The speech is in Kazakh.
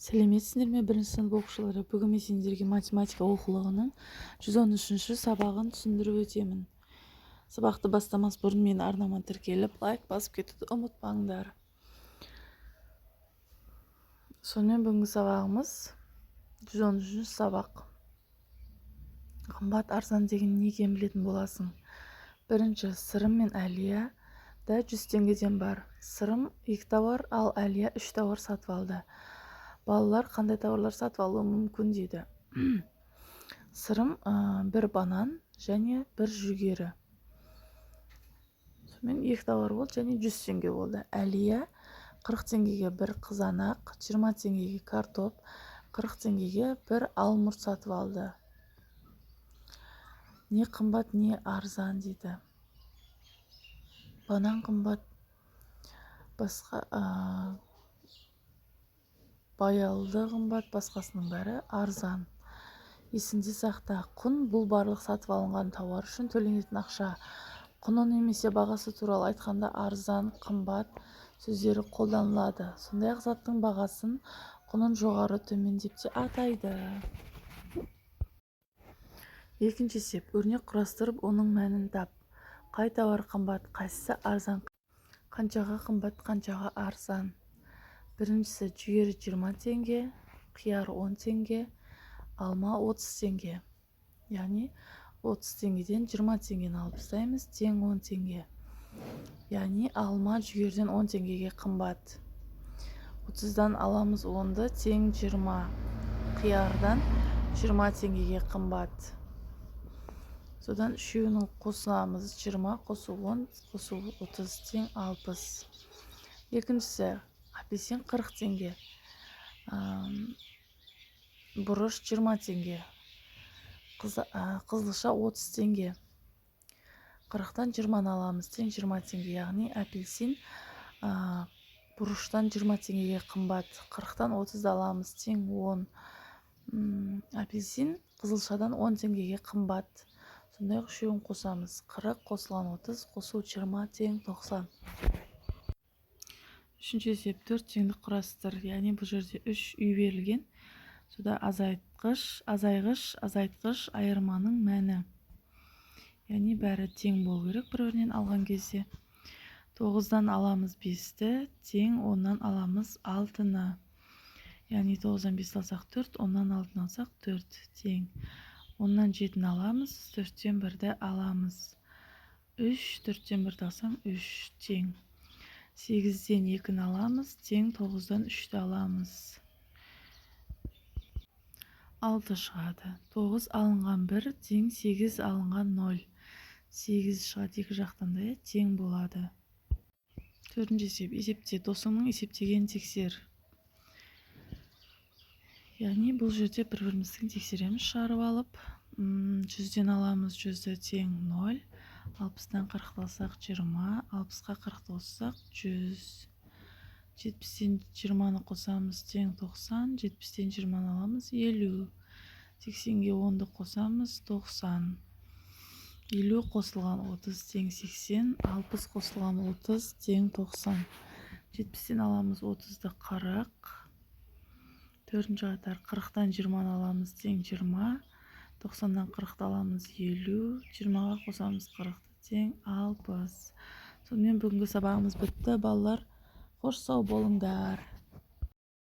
Сәлеметсіңдер ме, бірінші сынып оқушылары? Бүгін мен сендерге математика оқулығының 113-ші сабағын түсіндіріп өтемін. Сабақты бастамас бұрын мен арнама тіркеліп, лайк басып кетуді ұмытпаңдар. Сонымен бүгінгі сабағымыз 113-ші сабақ. Қымбат арзан деген не екенін білетін боласың. Бірінші, Сырым мен Әлия да 100 теңгеден бар. Сырым 2 тауар, ал Әлия 3 тауар сатып алды. Балалар қандай тауарлар сатып алуы мүмкін дейді. Сырым бір банан және бір жүгері. Сонымен 2 тауар болды және 100 теңге болды. Әлия 40 теңгеге бір қызанақ, 20 теңгеге картоп, 40 теңгеге бір алмұрт сатып алды. Не қымбат, не арзан дейді. Банан қымбат, басқа баялды қымбат, басқасының бәрі арзан. Есіңде сақта, құн бұл барлық сатып алынған тауар үшін төленетін ақша. Құны немесе бағасы туралы айтқанда арзан, қымбат сөздері қолданылады. Сондай-ақ заттың бағасын құнын жоғары төмен деп те атайды. Екінші есеп, өрнек құрастырып, оның мәнін тап. Қай тауар қымбат, қайсысы арзан, қаншаға қымбат, қаншаға арзан. Біріншісі, жүгері 20 теңге, қияр 10 теңге, алма 30 теңге. Яғни 30 теңгеден 20 теңгені алып тастаймыз, тең 10 теңге. Яғни алма жүгерден 10 теңгеге қымбат. 30-дан аламыз 10-ды, тең 20. Қиярдан 20 теңгеге қымбат. Содан үшеуінің қосамыз, 20 қосу 10, қосу 30, тең 60. Екіншісі, апельсин 40 теңге, бұрыш 20 теңге, қызылша 30 теңге. 40-тан 20-ны аламыз, тең 20 теңге. Яғни апельсин бұрыштан 20 теңгеге қымбат. 40-тан 30 аламыз, тең 10. Апельсин қызылшадан 10 теңгеге қымбат. Сондай үшеуін қосамыз. 40 қосылған 30, қосу 20, тең 90. Үшінші есеп, 4 теңдік құрастыр. Яғни бұл жерде 3 үй берілген. Сода азайғыш, айырманың мәні. Яғни бәрі тең болу керек бір-бірінен алған кезде. 9-дан аламыз 5-ті, тең 10-нан аламыз 6-ны. Яғни 9-дан 5 алсақ 4, 10-нан 6-ны алсақ 4, тең. 10-нан 7-ні аламыз, 4-тен 1-ді аламыз. 3, 4-тен 1-ді алсаң 3, тең. 8-ден 2-ні аламыз, тең 9-дан 3-ті аламыз. 6 шығады. 9 алынған 1, тең 8 алынған 0. 8 шығады, екі жақтан да тең болады. Төртінші есеп, есепте досыңның есептегенін тексер. Яғни бұл жерде бір-біріміздің тексереміз шығарып алып. 100-ден аламыз 100-ді, тең 0. 60-дан 40 алсақ 20, 60-қа 40 қоссақ 100. 70-тен 20-ны қосамыз, тең 90. 70-тен 20-ны аламыз 50. 80-ге 10-ды қосамыз 90. 50 қосылған 30, тең 80. 60 қосылған 30, тең 90. 70-тен аламыз 30-ды 40. Төртінші қатар 40-тан 20-ны аламыз, тең 20. 90-дан 40-ды аламыз 50. 20-ға қосамыз 40-ды, тең 60. Сонымен бүгінгі сабағымыз бітті. Балалар, қош сау болыңдар.